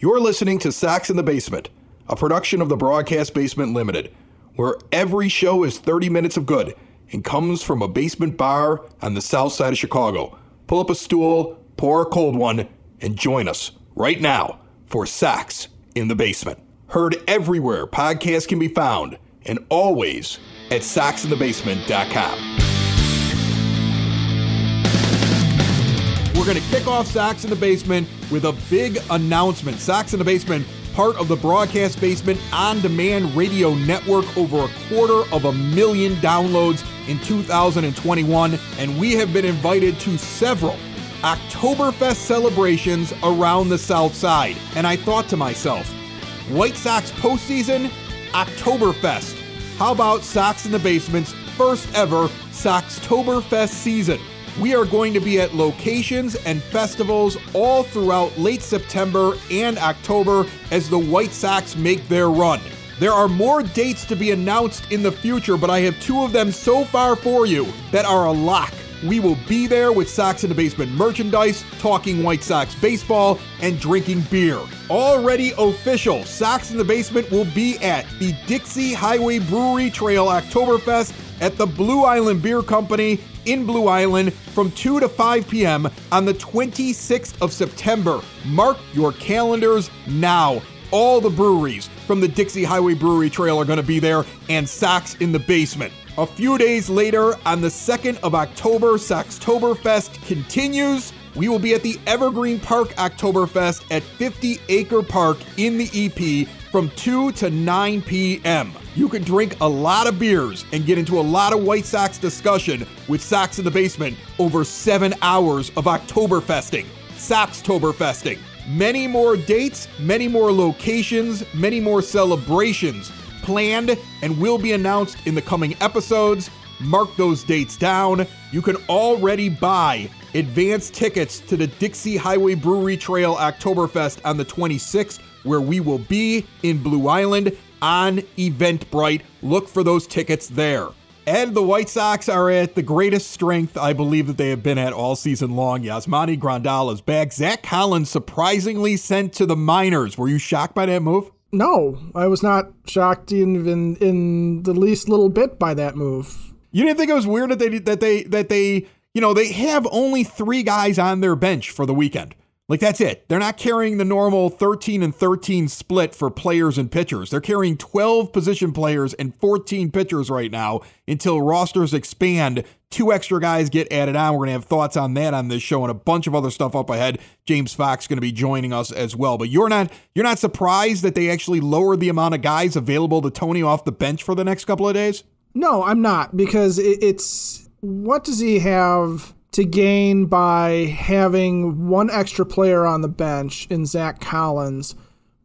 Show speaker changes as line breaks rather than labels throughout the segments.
You're listening to Sox in the Basement, a production of the Broadcast Basement Limited, where every show is 30 minutes of good and comes from a basement bar on the south side of Chicago. Pull up a stool, pour a cold one, and join us right now for Sox in the Basement. Heard everywhere podcasts can be found, and always at soxinthebasement.com. We're going to kick off Sox in the Basement with a big announcement. Sox in the Basement, part of the Broadcast Basement on-demand radio network, over 250,000 downloads in 2021, and we have been invited to several Oktoberfest celebrations around the South Side. And I thought to myself, White Sox postseason, Oktoberfest. How about Sox in the Basement's first ever Soxtoberfest season? We are going to be at locations and festivals all throughout late September and October as the White Sox make their run. There are more dates to be announced in the future, but I have two of them so far for you that are a lock. We will be there with Sox in the Basement merchandise, talking White Sox baseball, and drinking beer. Already official, Sox in the Basement will be at the Dixie Highway Brewery Trail Oktoberfest at the Blue Island Beer Company in Blue Island from 2 to 5 p.m. on the 26th of September. Mark your calendars now. All the breweries from the Dixie Highway Brewery Trail are going to be there, and Sox in the Basement. A few days later, on the 2nd of October, Soxtoberfest continues. We will be at the Evergreen Park Oktoberfest at 50 Acre Park in the EP from 2 to 9 p.m. You can drink a lot of beers and get into a lot of White Sox discussion with Sox in the Basement over 7 hours of Oktoberfesting. Soxtoberfesting. Many more dates, many more locations, many more celebrations planned and will be announced in the coming episodes. Mark those dates down. You can already buy advance tickets to the Dixie Highway Brewery Trail Oktoberfest on the 26th, where we will be in Blue Island on Eventbrite. Look for those tickets there. And the White Sox are at the greatest strength I believe that they have been at all season long. Yasmani Grandal is back. Zach Collins surprisingly sent to the minors. Were you shocked by that move?
No, I was not shocked even in the least little bit by that move.
You didn't think it was weird that they they have only 3 guys on their bench for the weekend. Like, that's it. They're not carrying the normal 13 and 13 split for players and pitchers. They're carrying 12 position players and 14 pitchers right now until rosters expand. 2 extra guys get added on. We're going to have thoughts on that on this show and a bunch of other stuff up ahead. James Fox going to be joining us as well. But you're not surprised that they actually lowered the amount of guys available to Tony off the bench for the next couple of days?
No, I'm not, because it's what does he have to gain by having 1 extra player on the bench in Zach Collins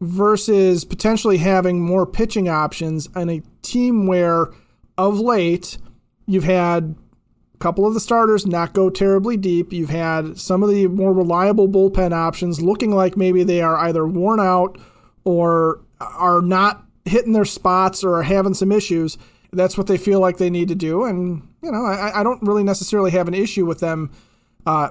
versus potentially having more pitching options on a team where, of late, you've had a couple of the starters not go terribly deep. You've had some of the more reliable bullpen options looking like maybe they are either worn out or are not hitting their spots or are having some issues. That's what they feel like they need to do. And, I don't really necessarily have an issue with them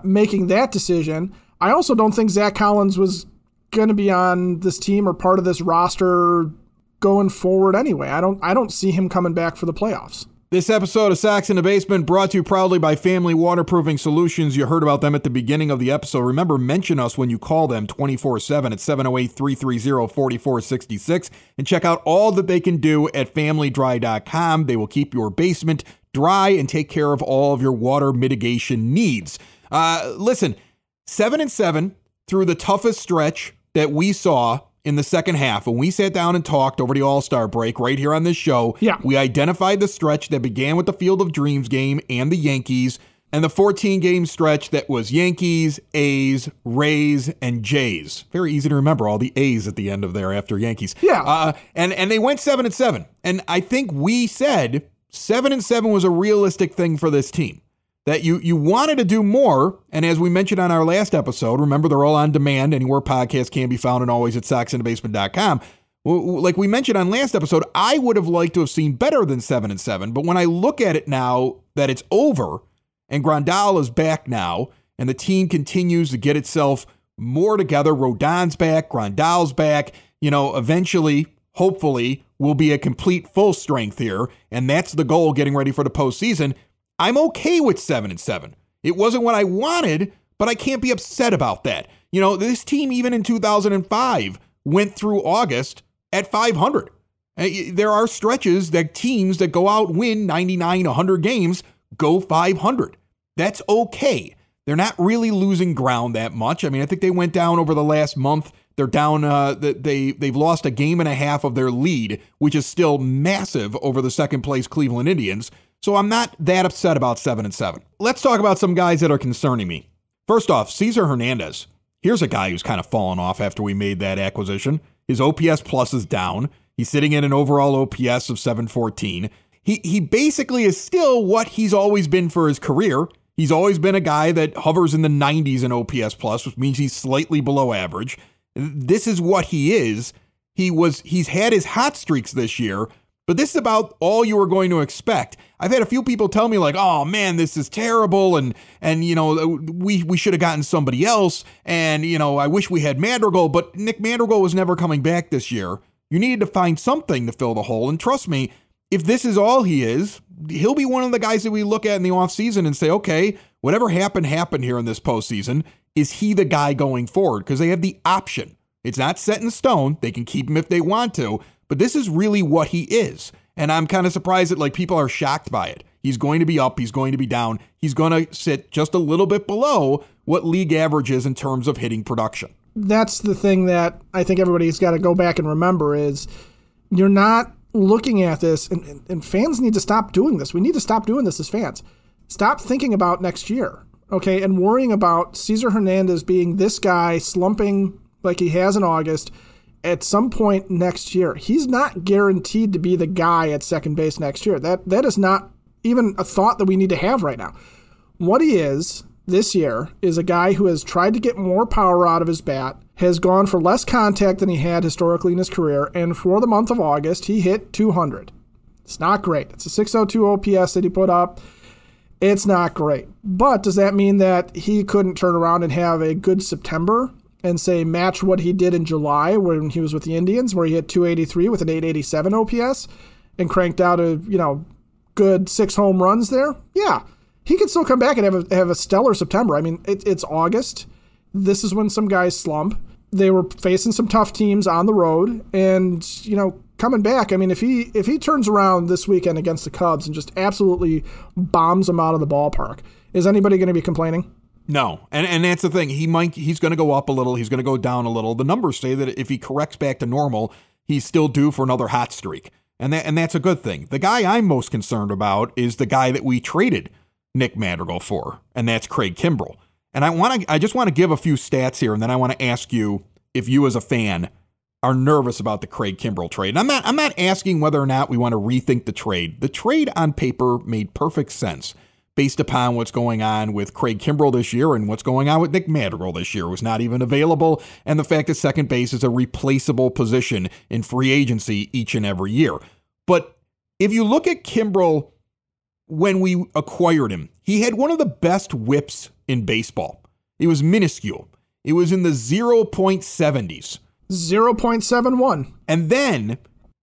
making that decision. I also don't think Zach Collins was going to be on this team or part of this roster going forward anyway. I don't see him coming back for the playoffs.
This episode of Sox in the Basement brought to you proudly by Family Waterproofing Solutions. You heard about them at the beginning of the episode. Remember, mention us when you call them 24/7 at 708-330-4466. And check out all that they can do at familydry.com. They will keep your basement dry and take care of all of your water mitigation needs. Listen, 7-7 through the toughest stretch that we saw in the second half. When we sat down and talked over the All-Star break right here on this show, we identified the stretch that began with the Field of Dreams game and the Yankees, and the 14-game stretch that was Yankees, A's, Rays, and Jays. Very easy to remember all the A's at the end of there after Yankees. And they went 7-7. And I think we said 7-7 was a realistic thing for this team. That you wanted to do more, and as we mentioned on our last episode, remember they're all on demand, anywhere podcasts can be found, and always at soxinthebasement.com. Like we mentioned on last episode, I would have liked to have seen better than 7-7, but when I look at it now that it's over, and Grandal is back now, and the team continues to get itself more together. Rodon's back, Grandal's back. Eventually, hopefully, we'll be a complete full strength here, and that's the goal getting ready for the postseason. I'm okay with 7-7. It wasn't what I wanted, but I can't be upset about that. This team, even in 2005, went through August at 500. There are stretches that teams that go out, win 99, 100 games, go 500. That's okay. They're not really losing ground that much. I think they went down over the last month. They're down, they've lost a game and a half of their lead, which is still massive over the second place Cleveland Indians. So I'm not that upset about 7-7. Let's talk about some guys that are concerning me. First off, Cesar Hernandez. Here's a guy who's kind of fallen off after we made that acquisition. His OPS plus is down. He's sitting in an overall OPS of 714. He basically is still what he's always been for his career. He's always been a guy that hovers in the 90s in OPS plus, which means he's slightly below average. This is what he is. He's had his hot streaks this year, but this is about all you were going to expect. I've had a few people tell me like, oh man, this is terrible. And we should have gotten somebody else. And, I wish we had Madrigal, but Nick Madrigal was never coming back this year. You needed to find something to fill the hole. And trust me, if this is all he is, he'll be one of the guys that we look at in the offseason and say, okay, whatever happened here in this postseason. Is he the guy going forward? Because they have the option. It's not set in stone. They can keep him if they want to, but this is really what he is. And I'm kind of surprised that people are shocked by it. He's going to be up. He's going to be down. He's going to sit just a little bit below what league average is in terms of hitting production.
That's the thing that I think everybody's got to go back and remember is you're not looking at this, and fans need to stop doing this. We need to stop doing this as fans. Stop thinking about next year, okay, and worrying about Cesar Hernandez being this guy slumping like he has in August at some point next year. He's not guaranteed to be the guy at second base next year. That is not even a thought that we need to have right now. What he is this year is a guy who has tried to get more power out of his bat, has gone for less contact than he had historically in his career, and for the month of August, he hit 200. It's not great. It's a 602 OPS that he put up. It's not great. But does that mean that he couldn't turn around and have a good September and say match what he did in July when he was with the Indians, where he hit 283 with an 887 OPS and cranked out a good 6 home runs there? Yeah. He could still come back and have a stellar September. It's August. This is when some guys slump. They were facing some tough teams on the road, and coming back. If he turns around this weekend against the Cubs and just absolutely bombs them out of the ballpark, is anybody going to be complaining?
No, and that's the thing. He's going to go up a little. He's going to go down a little. The numbers say that if he corrects back to normal, he's still due for another hot streak, and that's a good thing. The guy I'm most concerned about is the guy that we traded Nick Madrigal for, and that's Craig Kimbrel. And I just want to give a few stats here, and then I want to ask you if you as a fan are nervous about the Craig Kimbrel trade. And I'm not asking whether or not we want to rethink the trade. The trade on paper made perfect sense based upon what's going on with Craig Kimbrel this year and what's going on with Nick Madrigal this year, who's not even available, and the fact that second base is a replaceable position in free agency each and every year. But if you look at Kimbrel when we acquired him, he had one of the best whips in baseball. It was minuscule. It was in the 0.70s.
0.71.
And then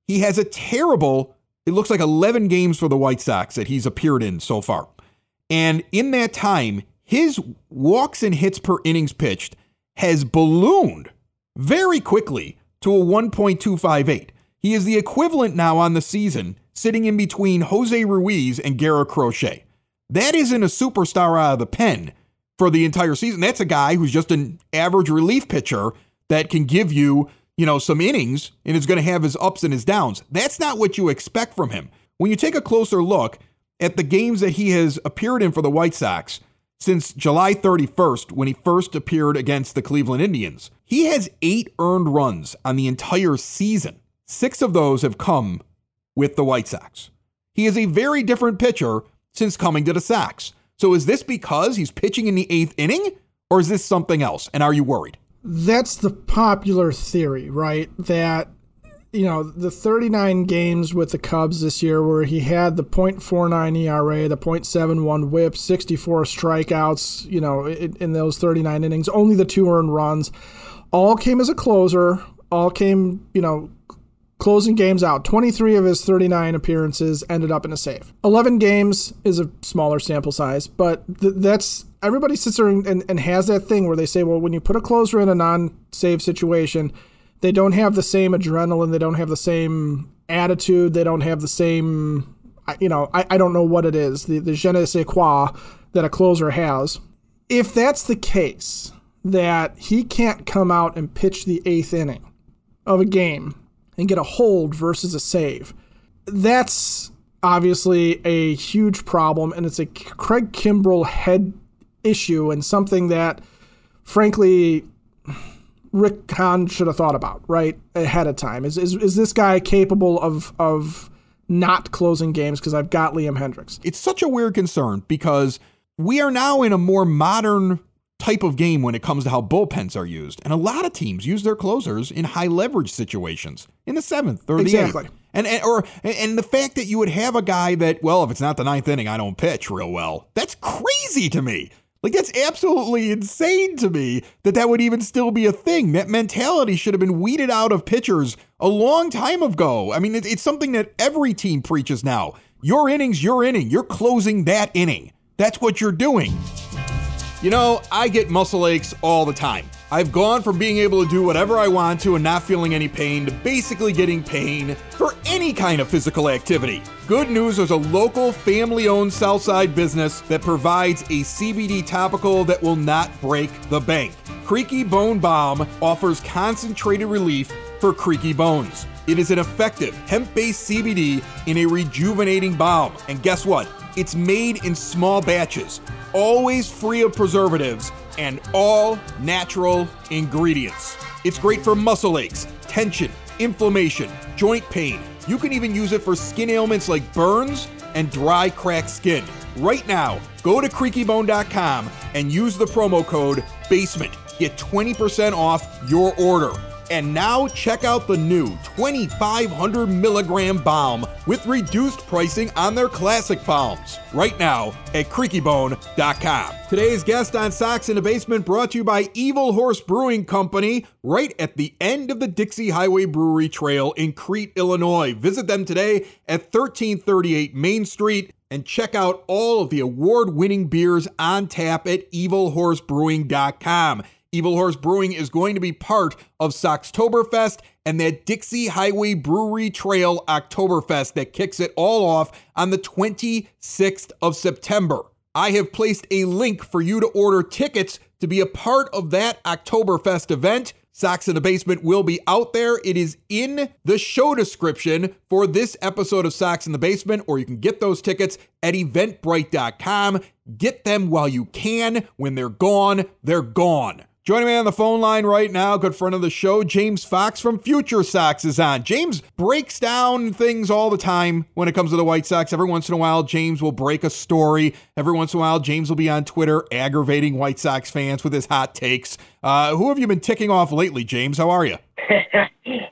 he has a terrible, it looks like 11 games for the White Sox that he's appeared in so far. And in that time, his walks and hits per innings pitched has ballooned very quickly to a 1.258. He is the equivalent now on the season, sitting in between Jose Ruiz and Garrett Crochet. That isn't a superstar out of the pen for the entire season. That's a guy who's just an average relief pitcher that can give you, some innings and is going to have his ups and his downs. That's not what you expect from him. When you take a closer look at the games that he has appeared in for the White Sox since July 31st, when he first appeared against the Cleveland Indians, he has 8 earned runs on the entire season. 6 of those have come with the White Sox. He is a very different pitcher since coming to the Sox. So is this because he's pitching in the 8th inning, or is this something else? And are you worried?
That's the popular theory, right? That the 39 games with the Cubs this year where he had the .49 ERA, the .71 WHIP, 64 strikeouts, in those 39 innings, only the 2 earned runs, all came as a closer, all came, closing games out. 23 of his 39 appearances ended up in a save. 11 games is a smaller sample size, but that's everybody sits there and has that thing where they say, well, when you put a closer in a non-save situation, they don't have the same adrenaline, they don't have the same attitude, they don't have the same, I don't know what it is, the je ne sais quoi that a closer has. If that's the case, that he can't come out and pitch the 8th inning of a game and get a hold versus a save, that's obviously a huge problem, and it's a Craig Kimbrel head issue and something that, frankly, Rick Hahn should have thought about right ahead of time. Is this guy capable of not closing games because I've got Liam Hendriks?
It's such a weird concern because we are now in a more modern type of game when it comes to how bullpens are used. And a lot of teams use their closers in high leverage situations in the 7th or the 8th. And the fact that you would have a guy that, well, if it's not the 9th inning, I don't pitch real well. That's crazy to me. Like, that's absolutely insane to me that would even still be a thing. That mentality should have been weeded out of pitchers a long time ago. I mean, it's something that every team preaches now. Your inning's your inning. You're closing that inning. That's what you're doing. I get muscle aches all the time. I've gone from being able to do whatever I want to and not feeling any pain to basically getting pain for any kind of physical activity. Good news, there's a local family-owned Southside business that provides a CBD topical that will not break the bank. Creaky Bone Balm offers concentrated relief for creaky bones. It is an effective hemp-based CBD in a rejuvenating balm. And guess what? It's made in small batches, always free of preservatives, and all natural ingredients. It's great for muscle aches, tension, inflammation, joint pain. You can even use it for skin ailments like burns and dry, cracked skin. Right now, go to creakybone.com and use the promo code BASEMENT. Get 20% off your order. And now check out the new 2,500 milligram balm with reduced pricing on their classic balms right now at creakybone.com. Today's guest on Sox in the Basement brought to you by Evil Horse Brewing Company, right at the end of the Dixie Highway Brewery Trail in Crete, Illinois. Visit them today at 1338 Main Street and check out all of the award-winning beers on tap at evilhorsebrewing.com. Evil Horse Brewing is going to be part of Soxtoberfest and that Dixie Highway Brewery Trail Oktoberfest that kicks it all off on the 26th of September. I have placed a link for you to order tickets to be a part of that Oktoberfest event. Sox in the Basement will be out there. It is in the show description for this episode of Sox in the Basement, or you can get those tickets at eventbrite.com. Get them while you can. When they're gone, they're gone. Joining me on the phone line right now, good friend of the show, James Fox from FutureSox is on. James breaks down things all the time when it comes to the White Sox. Every once in a while, James will break a story. Every once in a while, James will be on Twitter aggravating White Sox fans with his hot takes. Who have you been ticking off lately, James? How are you?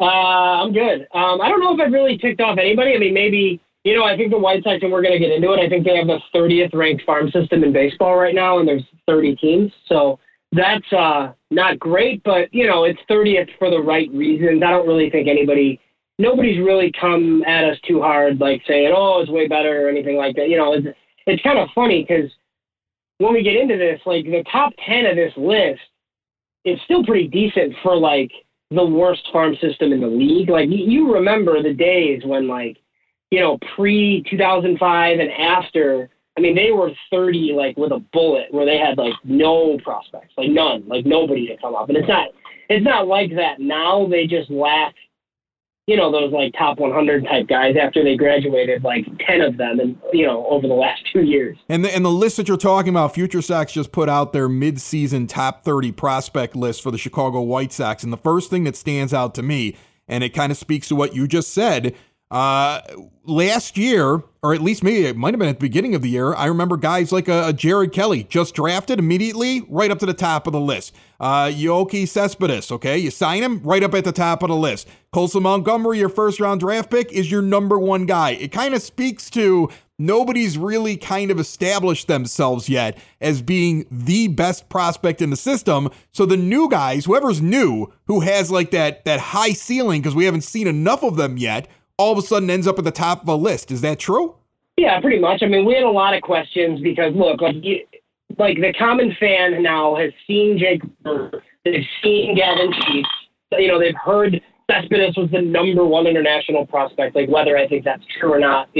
I'm good. I don't know if I've really ticked off anybody. I mean, maybe, I think the White Sox, and we're going to get into it, I think they have the 30th ranked farm system in baseball right now, and there's 30 teams. So that's not great, but, it's 30th for the right reasons. I don't really think nobody's really come at us too hard, like saying, oh, it's way better or anything like that. It's kind of funny because when we get into this, like the top 10 of this list, it's still pretty decent for like the worst farm system in the league. Like you remember the days when pre-2005 and after, I mean, they were 30, like, with a bullet where they had, like, no prospects, like, none, like, nobody to come up. And it's not like that now. They just lack, those, like, top 100 type guys after they graduated, like, 10 of them, and, over the last 2 years.
And the list that you're talking about, FutureSox just put out their mid-season top 30 prospect list for the Chicago White Sox. And the first thing that stands out to me, and it kind of speaks to what you just said, last year, or at least maybe it might have been at the beginning of the year, I remember guys like a Jared Kelly just drafted immediately right up to the top of the list. Yoki Cespedes, okay, you sign him right up at the top of the list. Colson Montgomery, your first-round draft pick, is your number one guy. It kind of speaks to nobody's really kind of established themselves yet as being the best prospect in the system. So the new guys, whoever's new, who has like that high ceiling because we haven't seen enough of them yet, all of a sudden ends up at the top of a list. Is that true?
Yeah, pretty much. I mean, we had a lot of questions because, look, like the common fan now has seen Jake Burger, they've seen Gavin Sheets, they've heard Cespedes was the number one international prospect, like whether I think that's true or not,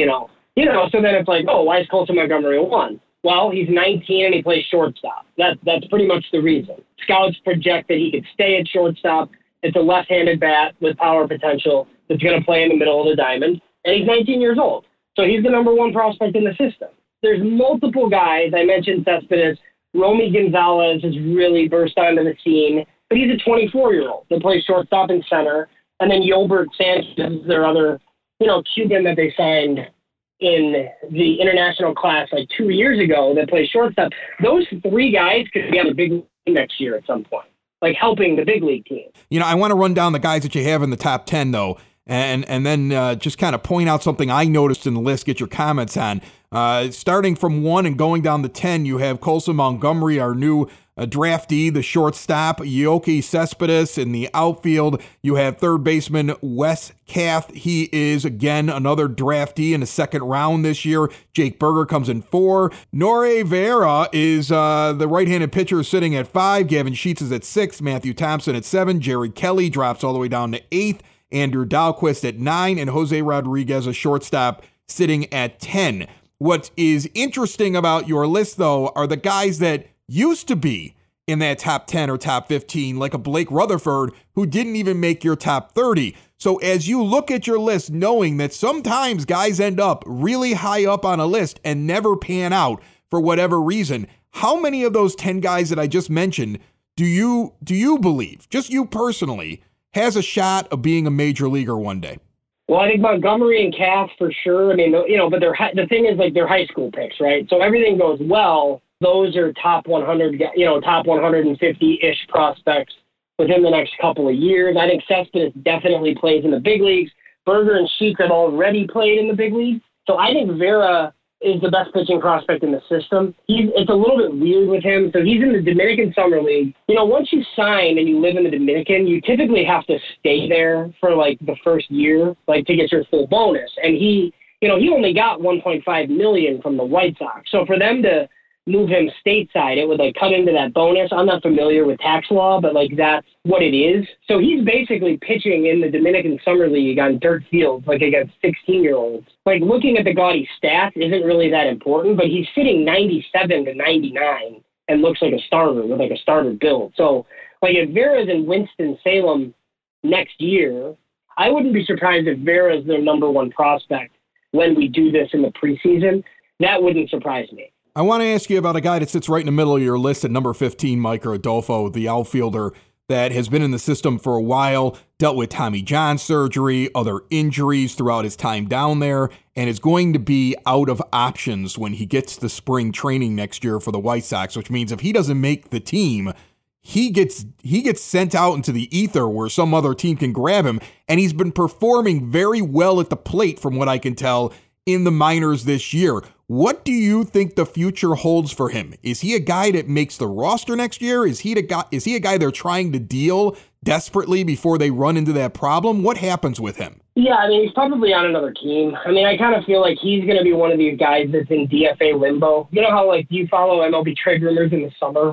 so then it's like, oh, why is Colson Montgomery a one? Well, he's 19 and he plays shortstop. That's pretty much the reason. Scouts project that he could stay at shortstop. It's a left-handed bat with power potential that's going to play in the middle of the diamond, and he's 19 years old. So he's the number one prospect in the system. There's multiple guys. I mentioned Cespedes. Romy Gonzalez has really burst onto the scene, but he's a 24-year-old that plays shortstop and center. And then Yolbert Sanchez, their other, Cuban that they signed in the international class like 2 years ago that plays shortstop. Those three guys could be on the big league next year at some point, like helping the big league team.
I want to run down the guys that you have in the top 10, though, and then just kind of point out something I noticed in the list, get your comments on. Starting from 1 and going down to 10, you have Colson Montgomery, our new draftee, the shortstop, Yoki Cespedes. In the outfield, you have third baseman Wes Kath. He is, again, another draftee in the second round this year. Jake Burger comes in 4. Nore Vera is the right-handed pitcher sitting at 5. Gavin Sheets is at 6. Matthew Thompson at 7. Jerry Kelly drops all the way down to 8th. Andrew Dahlquist at 9. And Jose Rodriguez, a shortstop, sitting at 10. What is interesting about your list, though, are the guys that used to be in that top 10 or top 15, like a Blake Rutherford, who didn't even make your top 30. So as you look at your list, knowing that sometimes guys end up really high up on a list and never pan out for whatever reason, how many of those 10 guys that I just mentioned do you believe, just you personally, has a shot of being a major leaguer one day?
Well, I think Montgomery and Cass for sure. I mean, but the thing is, like, they're high school picks, right? So everything goes well. Those are top 100, top 150-ish prospects within the next couple of years. I think Cespedes definitely plays in the big leagues. Burger and Sheets have already played in the big leagues. So I think Vera is the best pitching prospect in the system. It's a little bit weird with him. So he's in the Dominican Summer League. Once you sign and you live in the Dominican, you typically have to stay there for like the first year, like to get your full bonus. And he only got $1.5 million from the White Sox. So for them to move him stateside, it would like cut into that bonus. I'm not familiar with tax law, but like that's what it is. So he's basically pitching in the Dominican Summer League on dirt fields, like against 16-year-olds. Like looking at the gaudy stats isn't really that important, but he's sitting 97 to 99 and looks like a starter with like a starter build. So like if Vera's in Winston-Salem next year, I wouldn't be surprised if Vera's their number one prospect when we do this in the preseason. That wouldn't surprise me.
I want to ask you about a guy that sits right in the middle of your list at number 15, Mike Rodolfo, the outfielder that has been in the system for a while, dealt with Tommy John surgery, other injuries throughout his time down there, and is going to be out of options when he gets to spring training next year for the White Sox, which means if he doesn't make the team, he gets sent out into the ether where some other team can grab him, and he's been performing very well at the plate from what I can tell in the minors this year. What do you think the future holds for him? Is he a guy that makes the roster next year? Is he a guy they're trying to deal desperately before they run into that problem? What happens with him?
Yeah, I mean, he's probably on another team. I mean, I kind of feel like he's going to be one of these guys that's in DFA limbo. You know how, like, you follow MLB trade rumors in the summer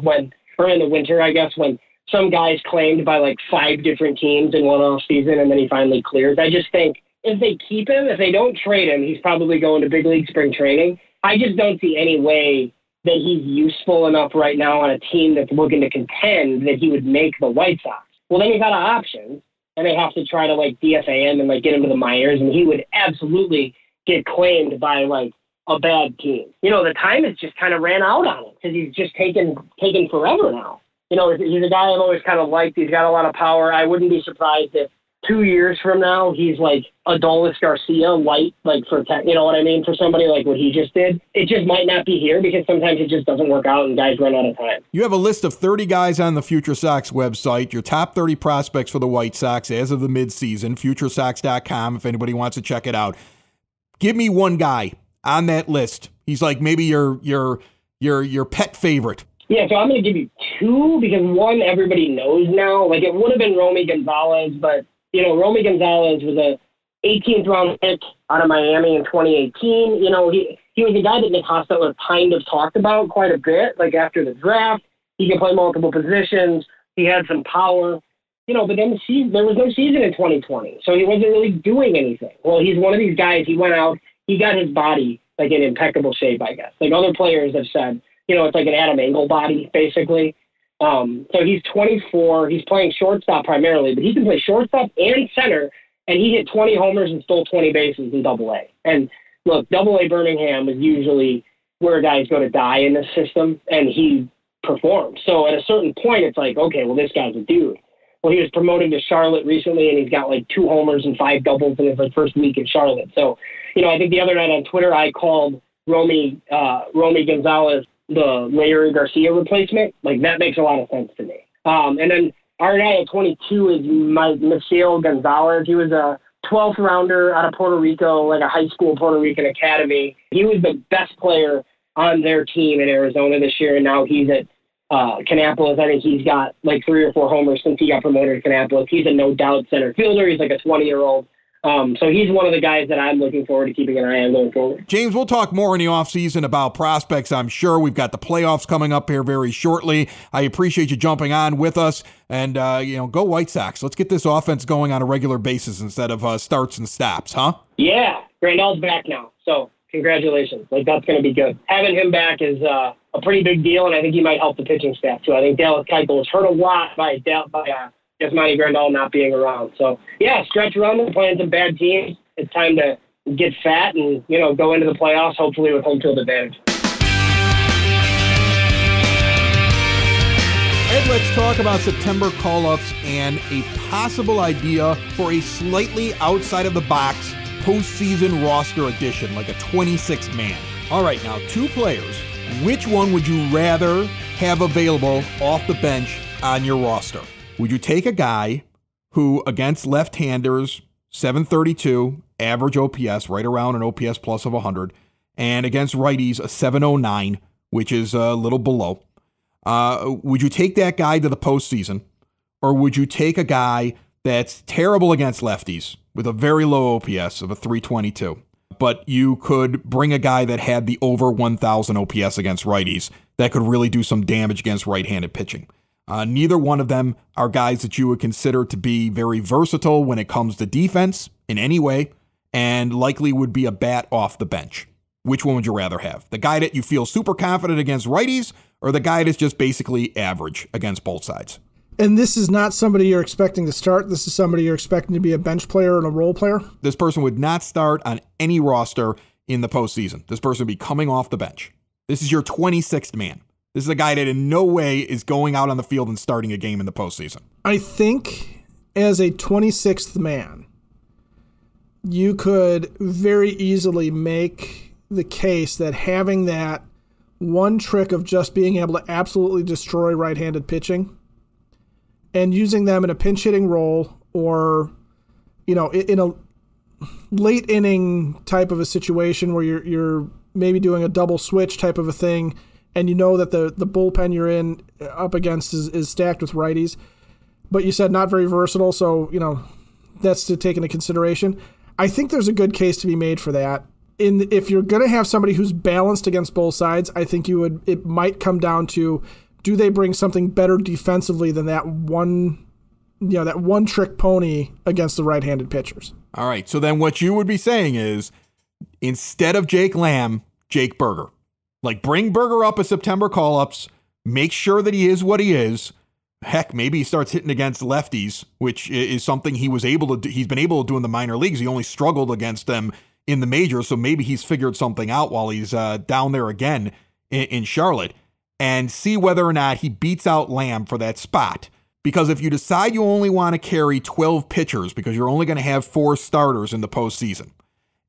or in the winter, I guess, when some guy's claimed by, like, 5 different teams in one off season and then he finally clears? I just think if they keep him, if they don't trade him, he's probably going to big league spring training. I just don't see any way that he's useful enough right now on a team that's looking to contend that he would make the White Sox. Well, then you got options, and they have to try to like DFA him and like get him to the minors, and he would absolutely get claimed by like a bad team. The time has just kind of ran out on him because he's just taken forever now. He's a guy I've always kind of liked. He's got a lot of power. I wouldn't be surprised if 2 years from now, he's like Adolis Garcia light, like you know what I mean? For somebody like what he just did, it just might not be here because sometimes it just doesn't work out and guys run out of time.
You have a list of 30 guys on the FutureSox website, your top 30 prospects for the White Sox as of the midseason, FutureSox.com if anybody wants to check it out. Give me one guy on that list. He's like maybe your pet favorite.
Yeah, so I'm going to give you two because one everybody knows now. Like it would have been Romy Gonzalez, but you know, Romy Gonzalez was a 18th round pick out of Miami in 2018. You know, he was a guy that Nick Hostetler kind of talked about quite a bit. Like after the draft, he could play multiple positions. He had some power, you know, but then there was no season in 2020, so he wasn't really doing anything. Well, he's one of these guys. He went out, he got his body like in impeccable shape, I guess. Like other players have said, you know, it's like an Adam Engel body, basically. So he's 24. He's playing shortstop primarily, but he can play shortstop and center, and he hit 20 homers and stole 20 bases in Double-A. And look, Double-A Birmingham is usually where guys go to die in this system, and he performed. So at a certain point, it's like, okay, well, this guy's a dude. Well, he was promoted to Charlotte recently, and he's got like 2 homers and 5 doubles in his like first week in Charlotte. So, you know, I think the other night on Twitter, I called Romy Gonzalez the Larry Garcia replacement. Like, that makes a lot of sense to me. And then our guy at 22 is Misael Gonzalez. He was a 12th rounder out of Puerto Rico, like a high school Puerto Rican academy. He was the best player on their team in Arizona this year, and now he's at Kannapolis. I think he's got like 3 or 4 homers since he got promoted to Kannapolis. He's a no-doubt center fielder. He's like a 20-year-old. So he's one of the guys that I'm looking forward to keeping an eye on going forward.
James, we'll talk more in the offseason about prospects, I'm sure. We've got the playoffs coming up here very shortly. I appreciate you jumping on with us. And, go White Sox. Let's get this offense going on a regular basis instead of starts and stops, huh?
Yeah. Grandal's back now. So congratulations. Like, that's going to be good. Having him back is a pretty big deal, and I think he might help the pitching staff, too. I think Dallas Keuchel was hurt a lot by Yasmani Grandal not being around. So, yeah, stretch run. We're playing some bad teams. It's time to get fat and, go into the playoffs, hopefully with home field advantage.
Ed, let's talk about September call-ups and a possible idea for a slightly outside-of-the-box postseason roster addition, like a 26th man. All right, now, 2 players. Which one would you rather have available off the bench on your roster? Would you take a guy who, against left-handers, 732, average OPS, right around an OPS plus of 100, and against righties, a 709, which is a little below? Would you take that guy to the postseason, or would you take a guy that's terrible against lefties with a very low OPS of a 322, but you could bring a guy that had the over 1,000 OPS against righties that could really do some damage against right-handed pitching? Neither one of them are guys that you would consider to be very versatile when it comes to defense in any way, and likely would be a bat off the bench. Which one would you rather have? The guy that you feel super confident against righties, or the guy that's just basically average against both sides?
And this is not somebody you're expecting to start. This is somebody you're expecting to be a bench player and a role player?
This person would not start on any roster in the postseason. This person would be coming off the bench. This is your 26th man. This is a guy that in no way is going out on the field and starting a game in the postseason.
I think as a 26th man, you could very easily make the case that having that one trick of just being able to absolutely destroy right-handed pitching and using them in a pinch-hitting role or, in a late inning type of a situation where you're maybe doing a double switch type of a thing, and that the bullpen you're in up against is stacked with righties, but you said not very versatile, so, that's to take into consideration. I think there's a good case to be made for that. If you're going to have somebody who's balanced against both sides, I think it might come down to, do they bring something better defensively than that one trick pony against the right-handed pitchers?
All right, so then what you would be saying is, instead of Jake Lamb, Jake Berger. Like, bring Berger up as September call-ups, make sure that he is what he is. Heck, maybe he starts hitting against lefties, which is something he's been able to do in the minor leagues. He only struggled against them in the majors, so maybe he's figured something out while he's down there again in Charlotte, and see whether or not he beats out Lamb for that spot. Because if you decide you only want to carry 12 pitchers because you're only going to have 4 starters in the postseason,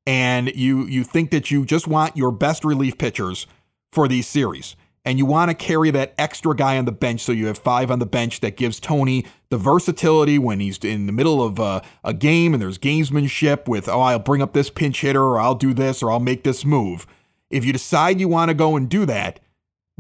and you think that you just want your best relief pitchers for these series, and you want to carry that extra guy on the bench so you have 5 on the bench, that gives Tony the versatility when he's in the middle of a game and there's gamesmanship with, I'll bring up this pinch hitter, or I'll do this, or I'll make this move. If you decide you want to go and do that,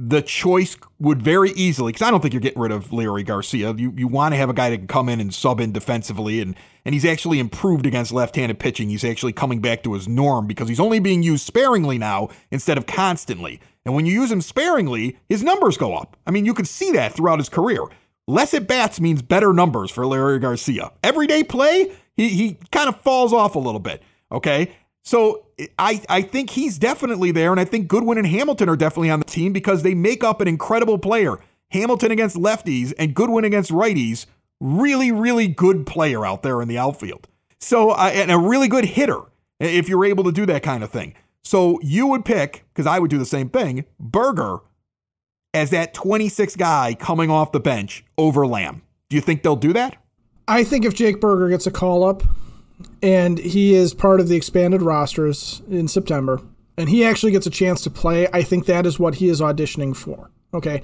the choice would very easily, because I don't think you're getting rid of Leury Garcia. You want to have a guy that can come in and sub in defensively, and he's actually improved against left-handed pitching. He's actually coming back to his norm because he's only being used sparingly now instead of constantly. And when you use him sparingly, his numbers go up. I mean, you could see that throughout his career. Less at-bats means better numbers for Leury Garcia. Everyday play, he kind of falls off a little bit, okay? So I think he's definitely there, and I think Goodwin and Hamilton are definitely on the team because they make up an incredible player. Hamilton against lefties and Goodwin against righties, really, really good player out there in the outfield. So, and a really good hitter if you're able to do that kind of thing. So you would pick, because I would do the same thing, Berger as that 26th guy coming off the bench over Lamb. Do you think they'll do that?
I think if Jake Berger gets a call-up, and he is part of the expanded rosters in September, and he actually gets a chance to play, I think that is what he is auditioning for. Okay?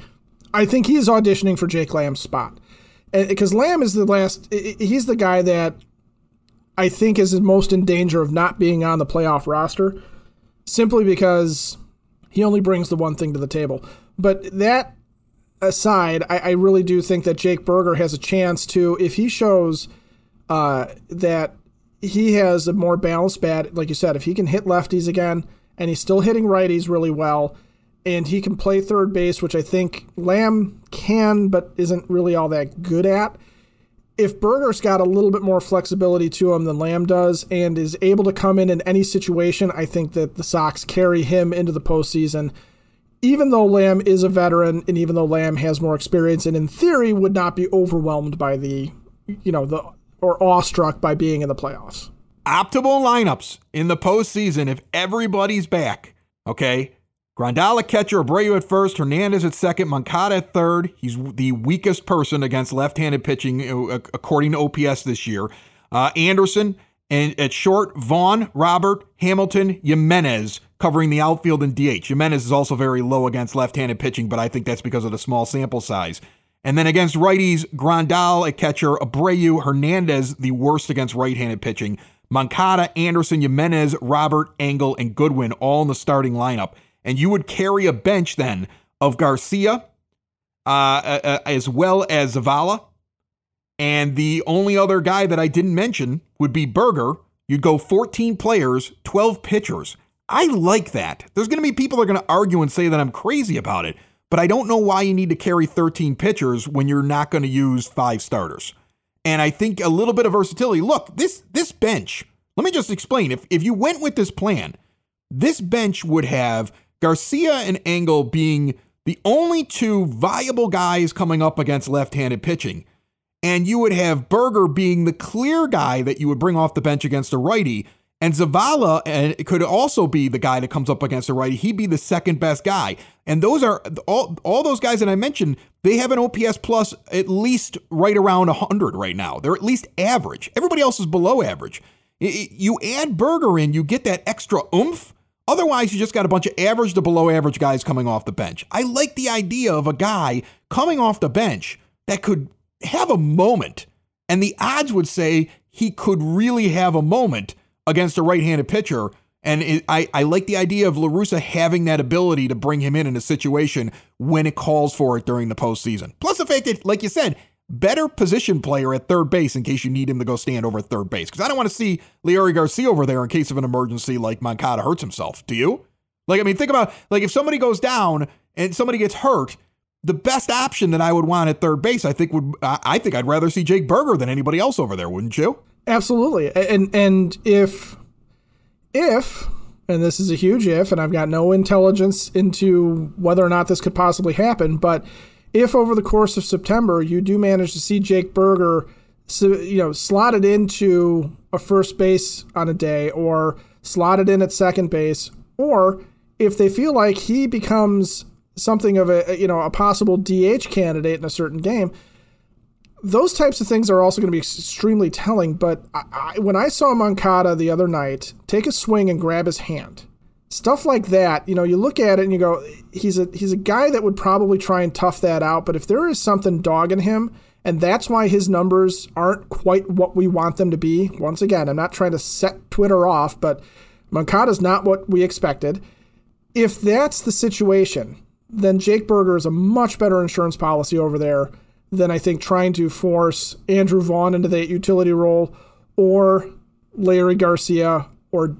I think he is auditioning for Jake Lamb's spot. Because Lamb is he's the guy that I think is most in danger of not being on the playoff roster, simply because he only brings the one thing to the table. But that aside, I really do think that Jake Berger has a chance to, if he shows that he has a more balanced bat, like you said, if he can hit lefties again, and he's still hitting righties really well, and he can play third base, which I think Lamb can, but isn't really all that good at. If Berger's got a little bit more flexibility to him than Lamb does, and is able to come in any situation, I think that the Sox carry him into the postseason, even though Lamb is a veteran, and even though Lamb has more experience, and in theory would not be overwhelmed by or awestruck by being in the playoffs.
Optimal lineups in the postseason if everybody's back, okay? Grandal at catcher, Abreu at first, Hernandez at second, Moncada at third. He's the weakest person against left-handed pitching, according to OPS this year. Anderson, and at short, Vaughn, Robert, Hamilton, Jimenez covering the outfield and DH. Jimenez is also very low against left-handed pitching, but I think that's because of the small sample size. And then against righties, Grandal at catcher, Abreu, Hernandez, the worst against right-handed pitching. Moncada, Anderson, Jimenez, Robert, Engel, and Goodwin all in the starting lineup. And you would carry a bench then of Garcia as well as Zavala. And the only other guy that I didn't mention would be Berger. You'd go 14 players, 12 pitchers. I like that. There's going to be people that are going to argue and say that I'm crazy about it. But I don't know why you need to carry 13 pitchers when you're not going to use 5 starters. And I think a little bit of versatility. Look, this bench, let me just explain. If you went with this plan, this bench would have Garcia and Engel being the only 2 viable guys coming up against left-handed pitching. And you would have Berger being the clear guy that you would bring off the bench against a righty. And Zavala it could also be the guy that comes up against a righty. He'd be the second best guy. And those are all those guys that I mentioned, they have an OPS plus at least right around 100 right now. They're at least average. Everybody else is below average. You add Berger in, you get that extra oomph. Otherwise, you just got a bunch of average to below average guys coming off the bench. I like the idea of a guy coming off the bench that could have a moment. And the odds would say he could really have a moment against a right-handed pitcher. And I like the idea of La Russa having that ability to bring him in a situation when it calls for it during the postseason. Plus the fact that, like you said, better position player at third base in case you need him to go stand over at third base. Because I don't want to see Leury Garcia over there in case of an emergency like Moncada hurts himself. Do you? Like, I mean, think about, like, if somebody goes down and somebody gets hurt, the best option that I would want at third base, I think I'd rather see Jake Berger than anybody else over there, wouldn't you?
Absolutely. And if, and this is a huge if, and I've got no intelligence into whether or not this could possibly happen, but if over the course of September you do manage to see Jake Berger, slotted into a first base on a day or slotted in at second base, or if they feel like he becomes something of a possible DH candidate in a certain game, those types of things are also going to be extremely telling. But when I saw Moncada the other night take a swing and grab his hand, stuff like that, you look at it and you go, he's a guy that would probably try and tough that out. But if there is something dogging him, and that's why his numbers aren't quite what we want them to be. Once again, I'm not trying to set Twitter off, but Moncada's not what we expected. If that's the situation, then Jake Burger is a much better insurance policy over there than I think trying to force Andrew Vaughn into that utility role, or Larry Garcia, or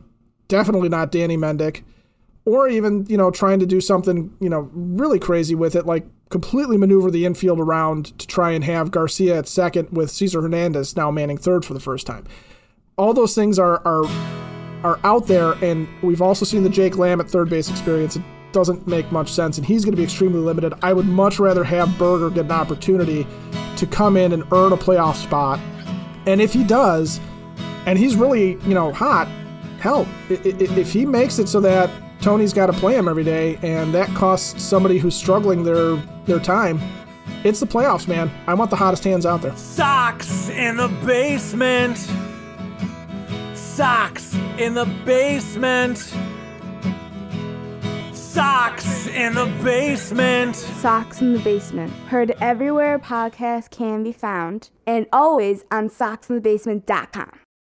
definitely not Danny Mendick, or even, trying to do something, really crazy with it, like completely maneuver the infield around to try and have Garcia at second with Cesar Hernandez now manning third for the first time. All those things are out there, and we've also seen the Jake Lamb at third base experience. It doesn't make much sense, and he's going to be extremely limited. I would much rather have Burger get an opportunity to come in and earn a playoff spot. And if he does, and he's really, hot, hell, if he makes it so that Tony's got to play him every day, and that costs somebody who's struggling their time, it's the playoffs, man. I want the hottest hands out there.
Sox in the basement. Sox in the basement. Sox in the basement.
Sox in the Basement. Heard everywhere podcasts can be found, and always on soxinthebasement.com.